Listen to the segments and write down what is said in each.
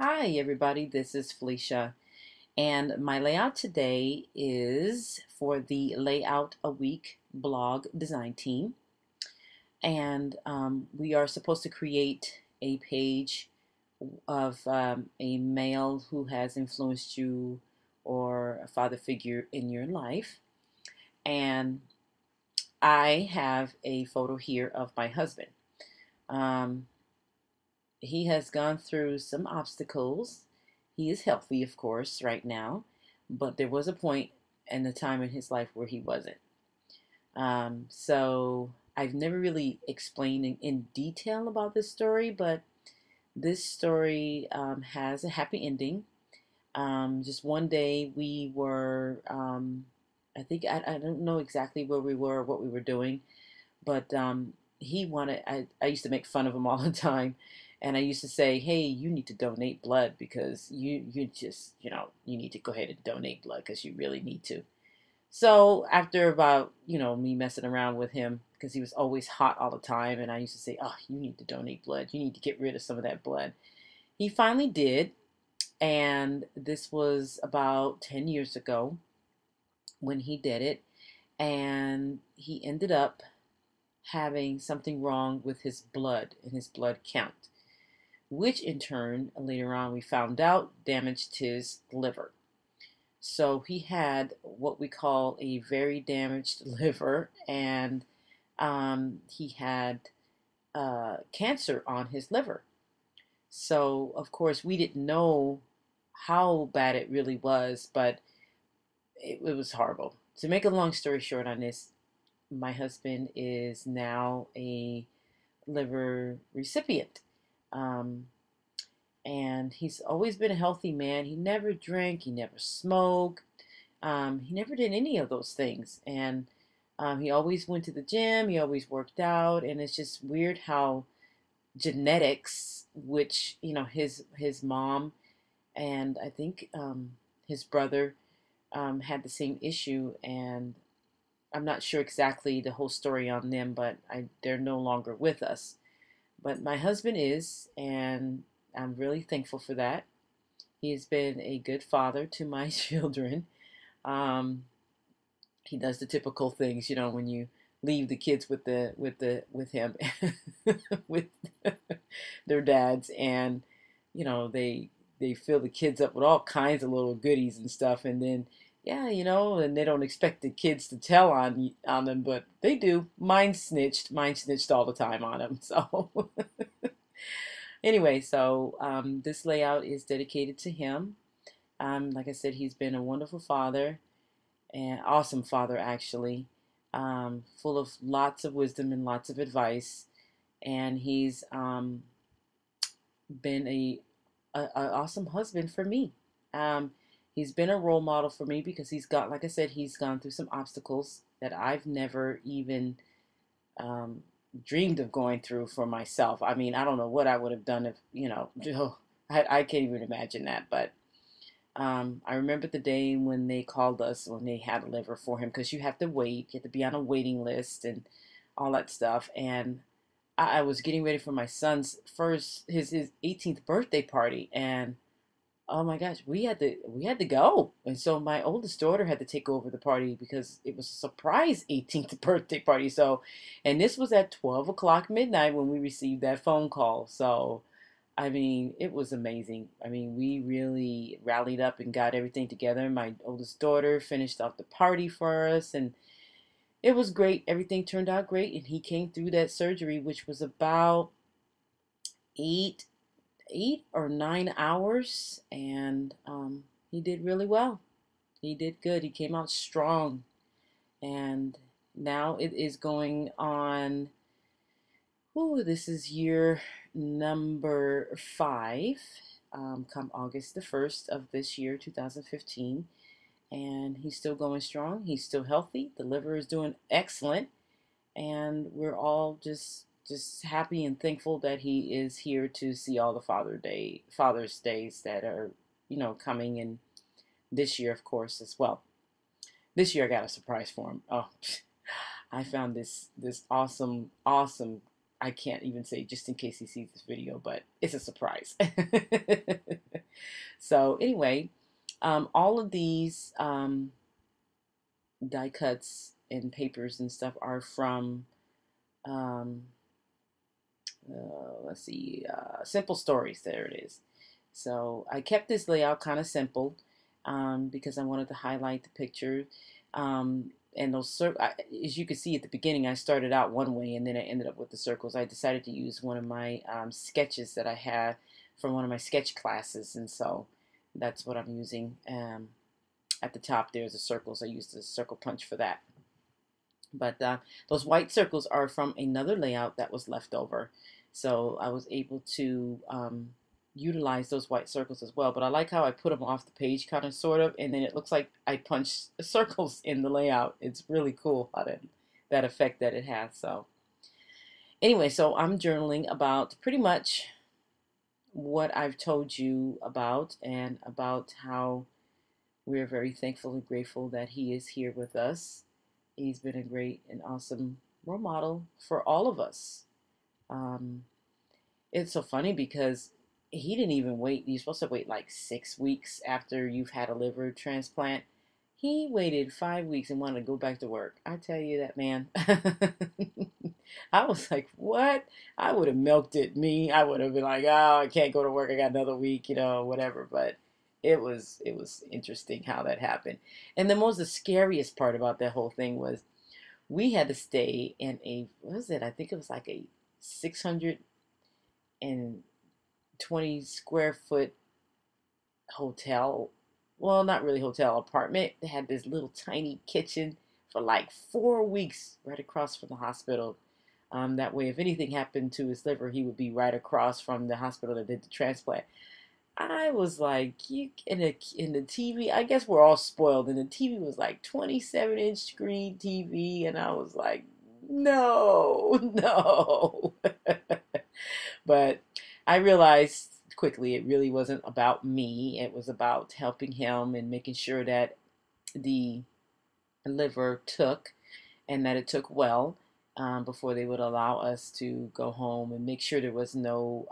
Hi everybody, this is Felicia, and my layout today is for the Layout a Week blog design team. And we are supposed to create a page of a male who has influenced you or a father figure in your life. And I have a photo here of my husband. Um, he has gone through some obstacles. He is healthy, of course, right now, but there was a point and a time in his life where he wasn't. So I've never really explained in detail about this story, but this story has a happy ending. Just one day we were, I don't know exactly where we were, what we were doing, but he wanted, I used to make fun of him all the time. And I used to say, hey, you need to donate blood because you just, you need to go ahead and donate blood because you really need to. So after about, me messing around with him because he was always hot all the time. And I used to say, oh, you need to donate blood. You need to get rid of some of that blood. He finally did. And this was about 10 years ago when he did it. And he ended up having something wrong with his blood and his blood count, which in turn, later on, we found out damaged his liver. So he had what we call a very damaged liver, and he had cancer on his liver. So, of course, we didn't know how bad it really was, but it was horrible. To make a long story short on this, my husband is now a liver recipient. Um, and he's always been a healthy man. He never drank, he never smoked, he never did any of those things. And he always went to the gym, he always worked out. And it's just weird how genetics, which, his mom and I think his brother had the same issue. And I'm not sure exactly the whole story on them, but they're no longer with us. But my husband is, and I'm really thankful for that. He has been a good father to my children. Um, he does the typical things, when you leave the kids with him with their dads, and they fill the kids up with all kinds of little goodies and stuff, and then yeah, and they don't expect the kids to tell on them, but they do. Mine snitched all the time on them. So anyway, so this layout is dedicated to him. Like I said, he's been a wonderful father, an awesome father actually, full of lots of wisdom and lots of advice. And he's been a awesome husband for me. Um, he's been a role model for me because like I said, he's gone through some obstacles that I've never even um, dreamed of going through for myself. I mean, I don't know what I would have done if, I can't even imagine that. But I remember the day when they called us when they had a liver for him because you have to wait, you have to be on a waiting list and all that stuff. And I was getting ready for my son's his 18th birthday party, and oh my gosh, we had to go. And so my oldest daughter had to take over the party because it was a surprise 18th birthday party. So, and this was at 12 o'clock midnight when we received that phone call. So, I mean, it was amazing. I mean, we really rallied up and got everything together. My oldest daughter finished off the party for us, and it was great. Everything turned out great, and he came through that surgery, which was about eight 8 or 9 hours, and he did really well. He did good. He came out strong, and now it is going on. Ooh, this is year number 5. Come August the 1st of this year, 2015, and he's still going strong. He's still healthy. The liver is doing excellent, and we're all just happy and thankful that he is here to see all the Father's Days that are coming in this year, of course, as well. This year I got a surprise for him. Oh, I found this awesome I can't even say just in case he sees this video, but it's a surprise. So anyway, all of these die cuts and papers and stuff are from um, let's see, simple stories. There it is. So I kept this layout kind of simple because I wanted to highlight the picture. And those, as you can see at the beginning, I started out one way and then I ended up with the circles. I decided to use one of my sketches that I had from one of my sketch classes, and so that's what I'm using. At the top, there's the circles. I used the circle punch for that. But those white circles are from another layout that was left over. So I was able to utilize those white circles as well. But I like how I put them off the page kind of sort of, and then it looks like I punched circles in the layout. It's really cool how that effect that it has. So anyway, so I'm journaling about pretty much what I've told you about and about how we're very thankful and grateful that he is here with us. He's been a great and awesome role model for all of us. Um, it's so funny because he didn't even wait. You're supposed to wait like 6 weeks after you've had a liver transplant. He waited 5 weeks and wanted to go back to work. I tell you that, man. I was like, what? I would have milked it. I would have been like, oh, I can't go to work. I got another week, whatever. But it was interesting how that happened. And the scariest part about that whole thing was we had to stay in what was it? I think it was like a 620 square foot hotel. Well, not really hotel, apartment. They had this little tiny kitchen for like 4 weeks right across from the hospital. That way, if anything happened to his liver, he would be right across from the hospital that did the transplant. I was like, you in the TV. I guess we're all spoiled, and the TV was like 27-inch screen TV, and I was like, no, no. But I realized quickly it really wasn't about me. It was about helping him and making sure that the liver took and that it took well before they would allow us to go home and make sure there was no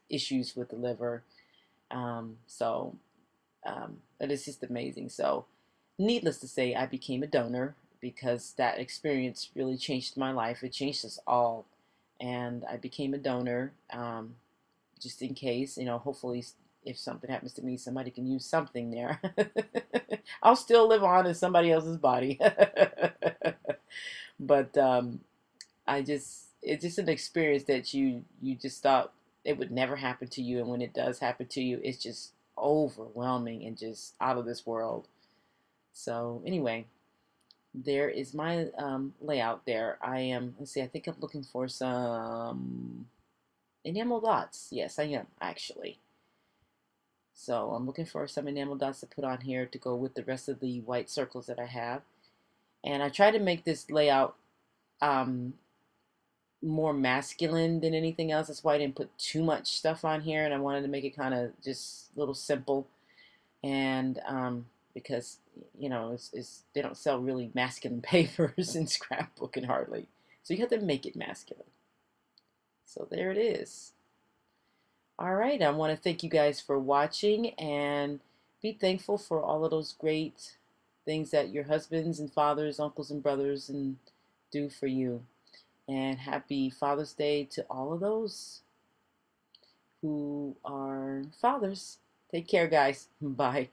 issues with the liver. It is just amazing. So, needless to say, I became a donor because that experience really changed my life. It changed us all. And I became a donor just in case, hopefully if something happens to me, somebody can use something there. I'll still live on in somebody else's body. But it's just an experience that you just thought it would never happen to you, and when it does happen to you, it's just overwhelming and just out of this world. So anyway, there is my layout there. Let's see, I think I'm looking for some enamel dots. Yes, I am actually. So I'm looking for some enamel dots to put on here to go with the rest of the white circles that I have. And I try to make this layout um, more masculine than anything else. That's why I didn't put too much stuff on here, and I wanted to make it kind of just a little simple. And because they don't sell really masculine papers in scrapbooking hardly, so you have to make it masculine. So there it is. All right, I want to thank you guys for watching and be thankful for all of those great things that your husbands and fathers, uncles and brothers and do for you. And happy Father's Day to all of those who are fathers. Take care, guys. Bye.